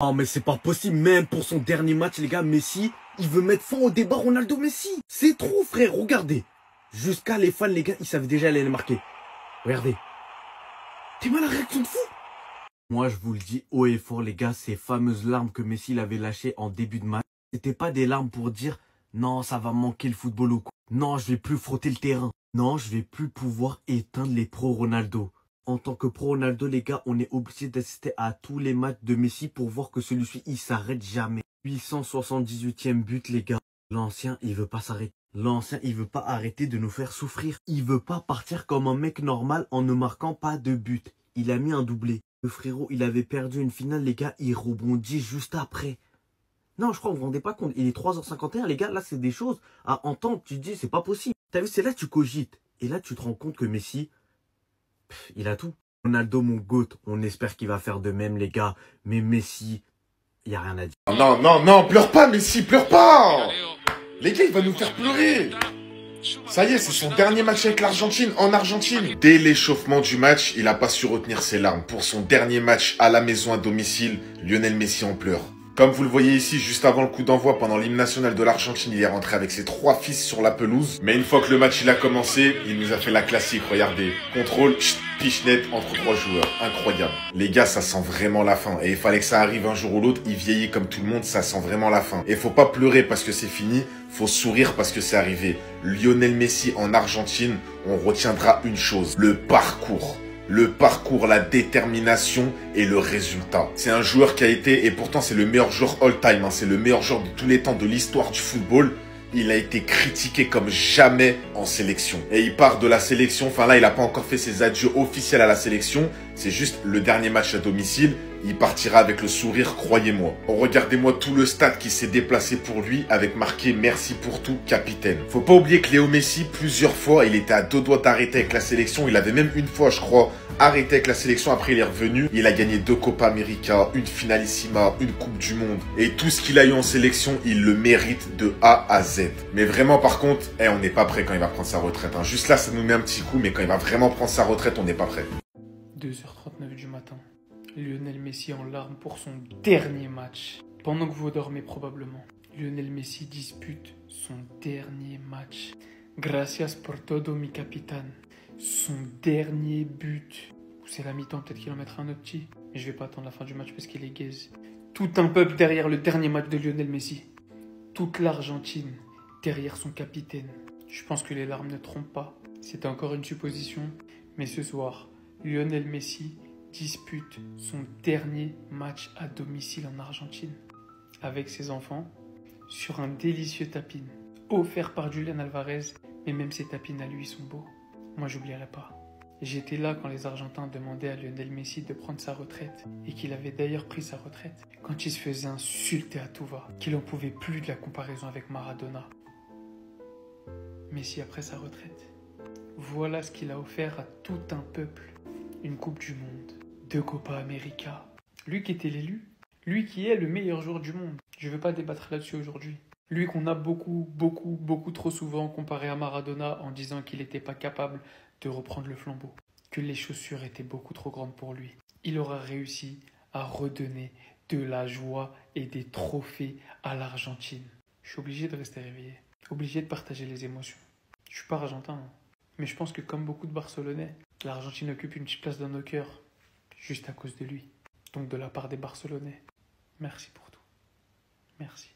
Oh mais c'est pas possible, même pour son dernier match les gars, Messi, il veut mettre fin au débat Ronaldo-Messi. C'est trop frère, regardez. Jusqu'à les fans les gars, ils savaient déjà aller les marquer. Regardez. T'es mal la réaction de fou. Moi je vous le dis haut et fort les gars, ces fameuses larmes que Messi l'avait lâchées en début de match, c'était pas des larmes pour dire non ça va manquer le football ou quoi. Non je vais plus frotter le terrain. Non je vais plus pouvoir éteindre les pro Ronaldo. En tant que pro Ronaldo, les gars, on est obligé d'assister à tous les matchs de Messi pour voir que celui-ci, il s'arrête jamais. 878e but, les gars. L'ancien, il veut pas s'arrêter. L'ancien, il veut pas arrêter de nous faire souffrir. Il veut pas partir comme un mec normal en ne marquant pas de but. Il a mis un doublé. Le frérot, il avait perdu une finale, les gars, il rebondit juste après. Non, je crois que vous vous rendez pas compte. Il est 3h51, les gars, là, c'est des choses à entendre. Tu te dis, c'est pas possible. T'as vu, c'est là que tu cogites. Et là, tu te rends compte que Messi, il a tout. Ronaldo, mon GOAT, on espère qu'il va faire de même, les gars. Mais Messi, il n'y a rien à dire. Non, non, non, pleure pas, Messi, pleure pas. Les gars, il va nous faire pleurer. Ça y est, c'est son dernier match avec l'Argentine, en Argentine. Dès l'échauffement du match, il n'a pas su retenir ses larmes. Pour son dernier match à la maison à domicile, Lionel Messi en pleure. Comme vous le voyez ici, juste avant le coup d'envoi, pendant l'hymne national de l'Argentine, il est rentré avec ses 3 fils sur la pelouse. Mais une fois que le match il a commencé, il nous a fait la classique, regardez. Contrôle, pichenette entre 3 joueurs. Incroyable. Les gars, ça sent vraiment la fin. Et il fallait que ça arrive un jour ou l'autre. Il vieillit comme tout le monde, ça sent vraiment la fin. Et faut pas pleurer parce que c'est fini, faut sourire parce que c'est arrivé. Lionel Messi en Argentine, on retiendra une chose, le parcours. Le parcours, la détermination et le résultat. C'est un joueur qui a été, et pourtant c'est le meilleur joueur all-time, hein, c'est le meilleur joueur de tous les temps de l'histoire du football. Il a été critiqué comme jamais en sélection. Et il part de la sélection, enfin là il n'a pas encore fait ses adieux officiels à la sélection. C'est juste le dernier match à domicile. Il partira avec le sourire, croyez-moi. Regardez-moi tout le stade qui s'est déplacé pour lui avec marqué « Merci pour tout, capitaine ». Faut pas oublier que Léo Messi, plusieurs fois, il était à 2 doigts d'arrêter avec la sélection. Il avait même une fois, je crois, arrêté avec la sélection. Après, il est revenu. Il a gagné 2 Copa América, une Finalissima, une Coupe du Monde. Et tout ce qu'il a eu en sélection, il le mérite de A à Z. Mais vraiment, par contre, on n'est pas prêt quand il va prendre sa retraite. Hein. Juste là, ça nous met un petit coup, mais quand il va vraiment prendre sa retraite, on n'est pas prêt. 2h39 du matin. Lionel Messi en larmes pour son dernier match. Pendant que vous dormez probablement, Lionel Messi dispute son dernier match. Gracias por todo mi capitán. Son dernier but. C'est la mi-temps, peut-être qu'il en mettra un autre petit. Mais je vais pas attendre la fin du match parce qu'il est gaze. Tout un peuple derrière le dernier match de Lionel Messi. Toute l'Argentine derrière son capitaine. Je pense que les larmes ne trompent pas. C'était encore une supposition. Mais ce soir, Lionel Messi dispute son dernier match à domicile en Argentine avec ses enfants sur un délicieux tapin offert par Julian Alvarez, mais même ses tapins à lui sont beaux. Moi j'oublierai pas. J'étais là quand les Argentins demandaient à Lionel Messi de prendre sa retraite et qu'il avait d'ailleurs pris sa retraite quand il se faisait insulter à tout va, qu'il n'en pouvait plus de la comparaison avec Maradona. Messi après sa retraite, voilà ce qu'il a offert à tout un peuple. Une Coupe du Monde, 2 Copa América. Lui qui était l'élu, lui qui est le meilleur joueur du monde. Je ne veux pas débattre là-dessus aujourd'hui. Lui qu'on a beaucoup trop souvent comparé à Maradona en disant qu'il n'était pas capable de reprendre le flambeau. Que les chaussures étaient beaucoup trop grandes pour lui. Il aura réussi à redonner de la joie et des trophées à l'Argentine. Je suis obligé de rester réveillé. Obligé de partager les émotions. Je ne suis pas argentin, hein. Mais je pense que comme beaucoup de Barcelonais, l'Argentine occupe une petite place dans nos cœurs, juste à cause de lui. Donc de la part des Barcelonais, merci pour tout. Merci.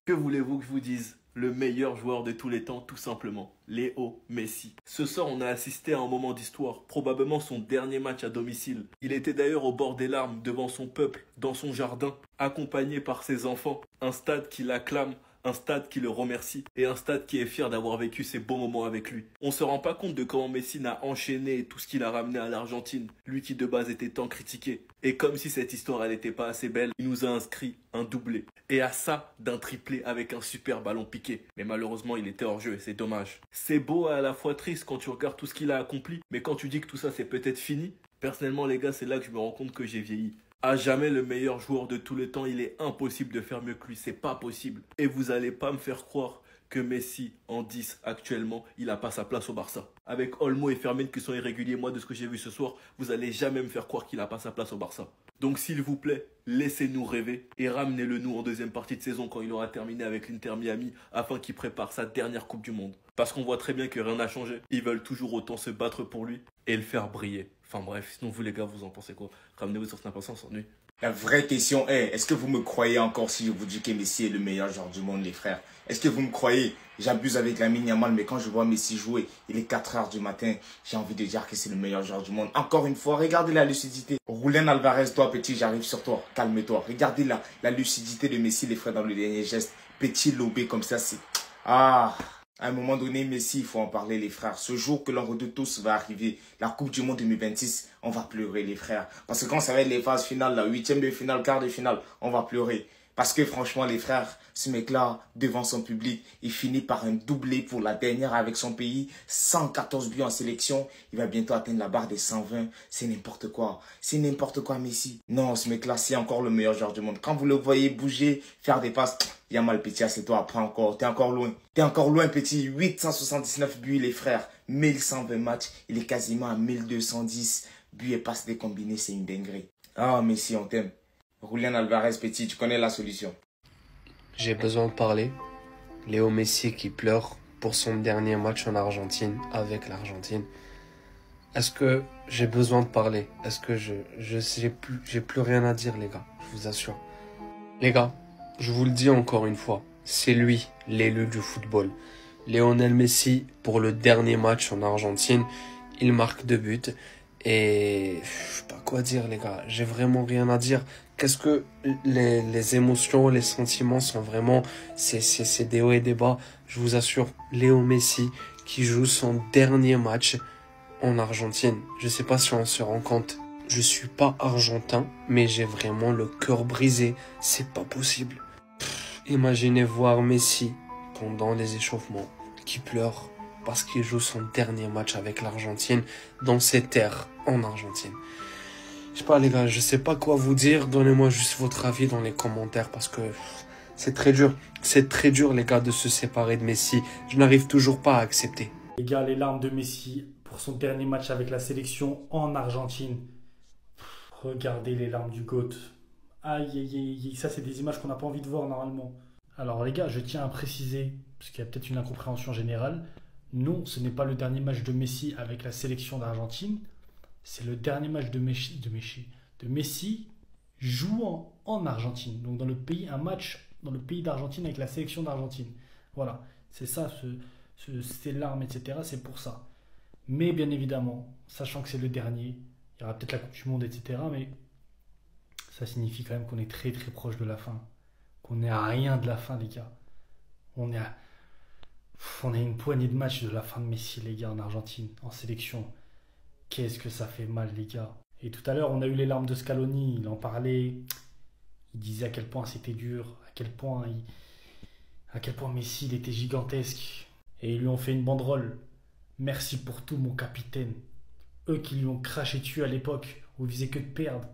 Que voulez-vous que je vous dise? Le meilleur joueur de tous les temps, tout simplement. Léo Messi. Ce soir, on a assisté à un moment d'histoire, probablement son dernier match à domicile. Il était d'ailleurs au bord des larmes, devant son peuple, dans son jardin, accompagné par ses enfants. Un stade qui l'acclame, un stade qui le remercie et un stade qui est fier d'avoir vécu ces beaux moments avec lui. On se rend pas compte de comment Messi n'a enchaîné tout ce qu'il a ramené à l'Argentine, lui qui de base était tant critiqué. Et comme si cette histoire elle n'était pas assez belle, il nous a inscrit un doublé. Et à ça d'un triplé avec un super ballon piqué. Mais malheureusement il était hors jeu et c'est dommage. C'est beau et à la fois triste quand tu regardes tout ce qu'il a accompli, mais quand tu dis que tout ça c'est peut-être fini, personnellement les gars c'est là que je me rends compte que j'ai vieilli. À jamais le meilleur joueur de tous les temps, il est impossible de faire mieux que lui, c'est pas possible. Et vous allez pas me faire croire que Messi, en 10 actuellement, il n'a pas sa place au Barça. Avec Olmo et Fermin qui sont irréguliers, moi, de ce que j'ai vu ce soir, vous allez jamais me faire croire qu'il n'a pas sa place au Barça. Donc, s'il vous plaît, laissez-nous rêver et ramenez-le nous en deuxième partie de saison quand il aura terminé avec l'Inter Miami afin qu'il prépare sa dernière Coupe du Monde. Parce qu'on voit très bien que rien n'a changé. Ils veulent toujours autant se battre pour lui et le faire briller. Enfin bref, sinon vous les gars, vous en pensez quoi? Ramenez-vous sur Snap, on s'ennuie. La vraie question est, est-ce que vous me croyez encore si je vous dis que Messi est le meilleur joueur du monde, les frères? Est-ce que vous me croyez? J'abuse avec Lamine Yamal, mais quand je vois Messi jouer, il est 4 h du matin, j'ai envie de dire que c'est le meilleur joueur du monde. Encore une fois, regardez la lucidité. Julián Alvarez, toi petit, j'arrive sur toi, calme-toi. Regardez la lucidité de Messi, les frères, dans le dernier geste. Petit lobé comme ça, c'est... Ah! À un moment donné, Messi, il faut en parler, les frères. Ce jour que l'on redoute tous va arriver, la Coupe du Monde 2026, on va pleurer, les frères. Parce que quand ça va être les phases finales, la 8e de finale, quart de finale, on va pleurer. Parce que franchement, les frères, ce mec-là, devant son public, il finit par un doublé pour la dernière avec son pays. 114 buts en sélection. Il va bientôt atteindre la barre des 120. C'est n'importe quoi. C'est n'importe quoi, Messi. Non, ce mec-là, c'est encore le meilleur joueur du monde. Quand vous le voyez bouger, faire des passes, Yamal, petit, c'est toi, après encore. T'es encore loin. T'es encore loin, petit. 879 buts, les frères. 1120 matchs. Il est quasiment à 1210 buts et passes des combinés. C'est une dinguerie. Ah, Messi, on t'aime. Julián Alvarez, petit, tu connais la solution. J'ai besoin de parler. Léo Messi qui pleure pour son dernier match en Argentine, avec l'Argentine. Est-ce que j'ai besoin de parler? Est-ce que j'ai plus rien à dire, les gars? Je vous assure. Les gars, je vous le dis encore une fois, c'est lui, l'élu du football. Lionel Messi, pour le dernier match en Argentine, il marque 2 buts. Et je sais pas quoi dire, les gars. J'ai vraiment rien à dire. Qu'est-ce que les émotions, les sentiments sont vraiment... C'est des hauts et des bas. Je vous assure, Léo Messi qui joue son dernier match en Argentine. Je sais pas si on se rend compte. Je suis pas argentin, mais j'ai vraiment le cœur brisé. C'est pas possible. Imaginez voir Messi pendant les échauffements qui pleure parce qu'il joue son dernier match avec l'Argentine dans ses terres en Argentine. Je sais pas, les gars, je sais pas quoi vous dire. Donnez-moi juste votre avis dans les commentaires parce que c'est très dur. C'est très dur, les gars, de se séparer de Messi. Je n'arrive toujours pas à accepter. Les gars, les larmes de Messi pour son dernier match avec la sélection en Argentine. Regardez les larmes du GOAT. Aïe, aïe, aïe, ça c'est des images qu'on n'a pas envie de voir normalement. Alors les gars, je tiens à préciser, parce qu'il y a peut-être une incompréhension générale, non, ce n'est pas le dernier match de Messi avec la sélection d'Argentine. C'est le dernier match de Messi jouant en Argentine. Donc dans le pays, un match dans le pays d'Argentine avec la sélection d'Argentine. Voilà, c'est ça, ces larmes, etc. C'est pour ça. Mais bien évidemment, sachant que c'est le dernier, il y aura peut-être la Coupe du Monde, etc. Mais ça signifie quand même qu'on est très très proche de la fin. Qu'on est à rien de la fin, les gars. On est à une poignée de matchs de la fin de Messi, les gars, en Argentine, en sélection. Qu'est-ce que ça fait mal, les gars. Et tout à l'heure, on a eu les larmes de Scaloni. Il en parlait. Il disait à quel point c'était dur, à quel point Messi il était gigantesque. Et ils lui ont fait une banderole. Merci pour tout, mon capitaine. Eux qui lui ont craché dessus à l'époque, où ils faisaient que de perdre.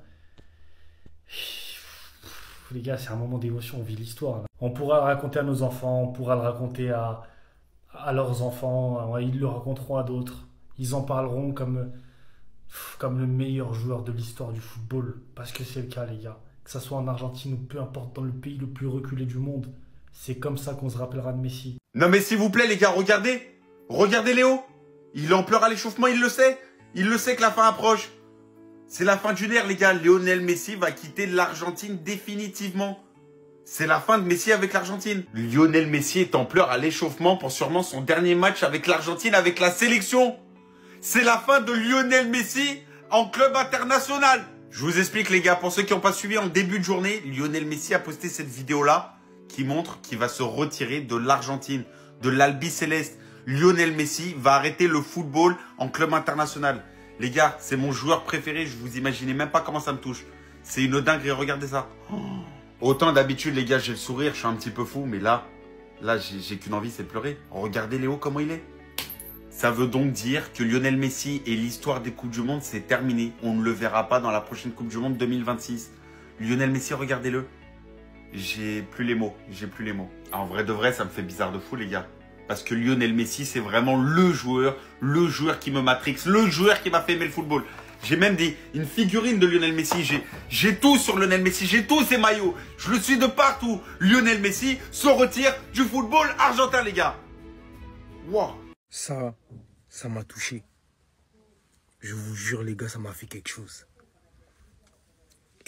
Les gars, c'est un moment d'émotion, on vit l'histoire. On pourra le raconter à nos enfants, on pourra le raconter à leurs enfants, ils le raconteront à d'autres. Ils en parleront comme le meilleur joueur de l'histoire du football. Parce que c'est le cas, les gars. Que ça soit en Argentine ou peu importe dans le pays le plus reculé du monde. C'est comme ça qu'on se rappellera de Messi. Non mais s'il vous plaît les gars, regardez. Regardez Léo. Il en pleure à l'échauffement, il le sait. Il le sait que la fin approche. C'est la fin d'une ère, les gars. Lionel Messi va quitter l'Argentine définitivement. C'est la fin de Messi avec l'Argentine. Lionel Messi est en pleurs à l'échauffement pour sûrement son dernier match avec l'Argentine, avec la sélection. C'est la fin de Lionel Messi en club international. Je vous explique, les gars. Pour ceux qui n'ont pas suivi en début de journée, Lionel Messi a posté cette vidéo-là qui montre qu'il va se retirer de l'Argentine, de l'Albi Céleste. Lionel Messi va arrêter le football en club international. Les gars, c'est mon joueur préféré. Je vous imaginez même pas comment ça me touche. C'est une dinguerie. Regardez ça. Autant d'habitude, les gars, j'ai le sourire. Je suis un petit peu fou. Mais là j'ai qu'une envie, c'est de pleurer. Regardez Léo, comment il est. Ça veut donc dire que Lionel Messi et l'histoire des Coupes du Monde, c'est terminé. On ne le verra pas dans la prochaine Coupe du Monde 2026. Lionel Messi, regardez-le. j'ai plus les mots. J'ai plus les mots. En vrai de vrai, ça me fait bizarre de fou, les gars. Parce que Lionel Messi, c'est vraiment le joueur qui me matrixe, le joueur qui m'a fait aimer le football. J'ai même une figurine de Lionel Messi. J'ai tout sur Lionel Messi. J'ai tous ses maillots. Je le suis de partout. Lionel Messi se retire du football argentin, les gars. Wow. Ça m'a touché. Je vous jure, les gars, ça m'a fait quelque chose.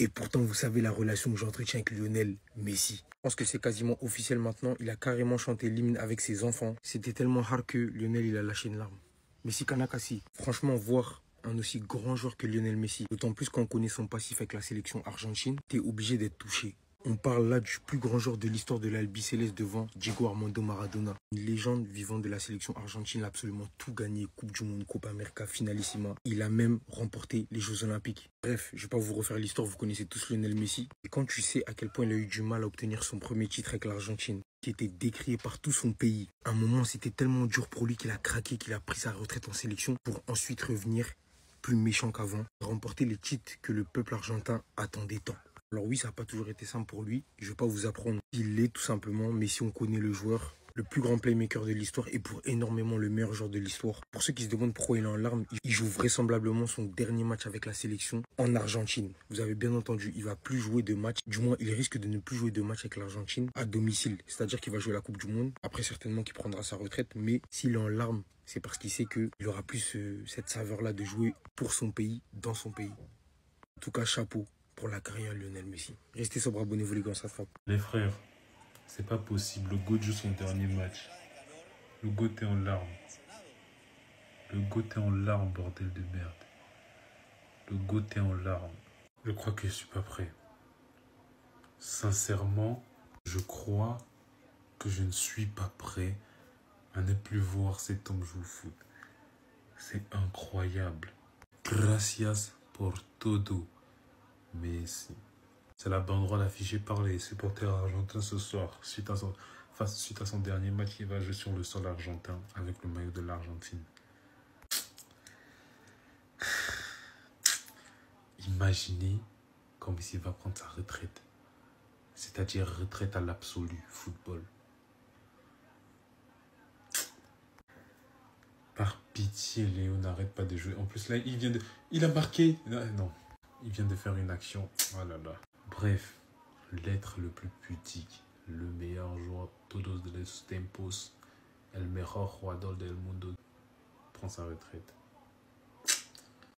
Et pourtant, vous savez la relation que j'entretiens avec Lionel Messi. Je pense que c'est quasiment officiel maintenant. Il a carrément chanté l'hymne avec ses enfants. C'était tellement hard que Lionel, il a lâché une larme. Messi Kanakasi. Franchement, voir un aussi grand joueur que Lionel Messi, d'autant plus quand on connaît son passif avec la sélection argentine, t'es obligé d'être touché. On parle là du plus grand joueur de l'histoire de l'Albiceleste devant Diego Armando Maradona. Une légende vivante de la sélection argentine, il a absolument tout gagné. Coupe du Monde, Copa América, Finalissima. Il a même remporté les Jeux Olympiques. Bref, je ne vais pas vous refaire l'histoire, vous connaissez tous Lionel Messi. Et quand tu sais à quel point il a eu du mal à obtenir son premier titre avec l'Argentine, qui était décrié par tout son pays, à un moment c'était tellement dur pour lui qu'il a craqué, qu'il a pris sa retraite en sélection pour ensuite revenir plus méchant qu'avant, remporter les titres que le peuple argentin attendait tant. Alors oui, ça n'a pas toujours été simple pour lui. Je ne vais pas vous apprendre qu'il l'est tout simplement, mais si on connaît le joueur, le plus grand playmaker de l'histoire et pour énormément le meilleur joueur de l'histoire. Pour ceux qui se demandent pourquoi il est en larmes, il joue vraisemblablement son dernier match avec la sélection en Argentine. Vous avez bien entendu, il ne va plus jouer de match. Du moins, il risque de ne plus jouer de match avec l'Argentine à domicile. C'est-à-dire qu'il va jouer la Coupe du Monde. Après, certainement qu'il prendra sa retraite. Mais s'il est en larmes, c'est parce qu'il sait qu'il n'aura plus cette saveur-là de jouer pour son pays, dans son pays. En tout cas, chapeau pour la carrière de Lionel Messi. Restez sobre, abonnez-vous les gars, ça frappe. Les frères, c'est pas possible. Le GOAT joue son dernier match. Le GOAT est en larmes. Le GOAT est en larmes, bordel de merde. Le GOAT est en larmes. Je crois que je suis pas prêt. Sincèrement, je crois que je ne suis pas prêt à ne plus voir cet homme jouer au foot. C'est incroyable. Gracias por todo, Messi. C'est la banderole affichée par les supporters argentins ce soir, suite à son dernier match. Il va jouer sur le sol argentin avec le maillot de l'Argentine. Imaginez comme Messi va prendre sa retraite. C'est-à-dire retraite à l'absolu, football. Par pitié, Léo, n'arrête pas de jouer. En plus, là, il a marqué. Non, il vient de faire une action. Oh là là. Bref, l'être le plus pudique, le meilleur joueur todos de los tempos, el mejor jugador del mundo, prend sa retraite.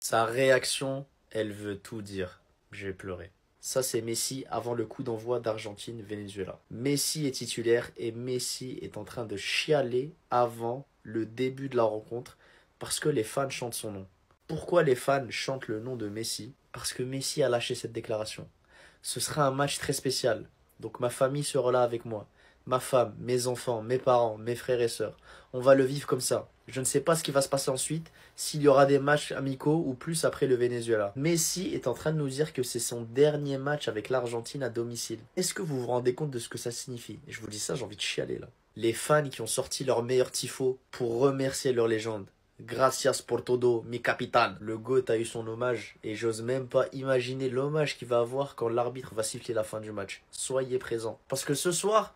Sa réaction, elle veut tout dire. J'ai pleuré. Ça, c'est Messi avant le coup d'envoi d'Argentine-Venezuela. Messi est titulaire et Messi est en train de chialer avant le début de la rencontre parce que les fans chantent son nom. Pourquoi les fans chantent le nom de Messi? Parce que Messi a lâché cette déclaration. Ce sera un match très spécial. Donc ma famille sera là avec moi. Ma femme, mes enfants, mes parents, mes frères et sœurs. On va le vivre comme ça. Je ne sais pas ce qui va se passer ensuite, s'il y aura des matchs amicaux ou plus après le Venezuela. Messi est en train de nous dire que c'est son dernier match avec l'Argentine à domicile. Est-ce que vous vous rendez compte de ce que ça signifie? Je vous dis ça, j'ai envie de chialer là. Les fans qui ont sorti leur meilleur tifo pour remercier leur légende. Gracias por todo, mi capitán. Le GOAT a eu son hommage et j'ose même pas imaginer l'hommage qu'il va avoir quand l'arbitre va siffler la fin du match. Soyez présents. Parce que ce soir,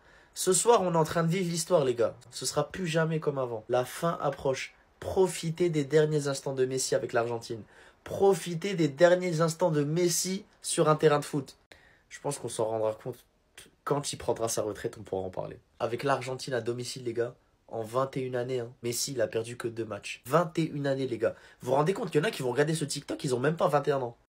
on est en train de vivre l'histoire, les gars. Ce sera plus jamais comme avant. La fin approche. Profitez des derniers instants de Messi avec l'Argentine. Profitez des derniers instants de Messi sur un terrain de foot. Je pense qu'on s'en rendra compte. Quand il prendra sa retraite, on pourra en parler. Avec l'Argentine à domicile, les gars, en 21 années, Messi, il a perdu que 2 matchs. 21 années, les gars. Vous vous rendez compte qu'il y en a qui vont regarder ce TikTok, ils ont même pas 21 ans.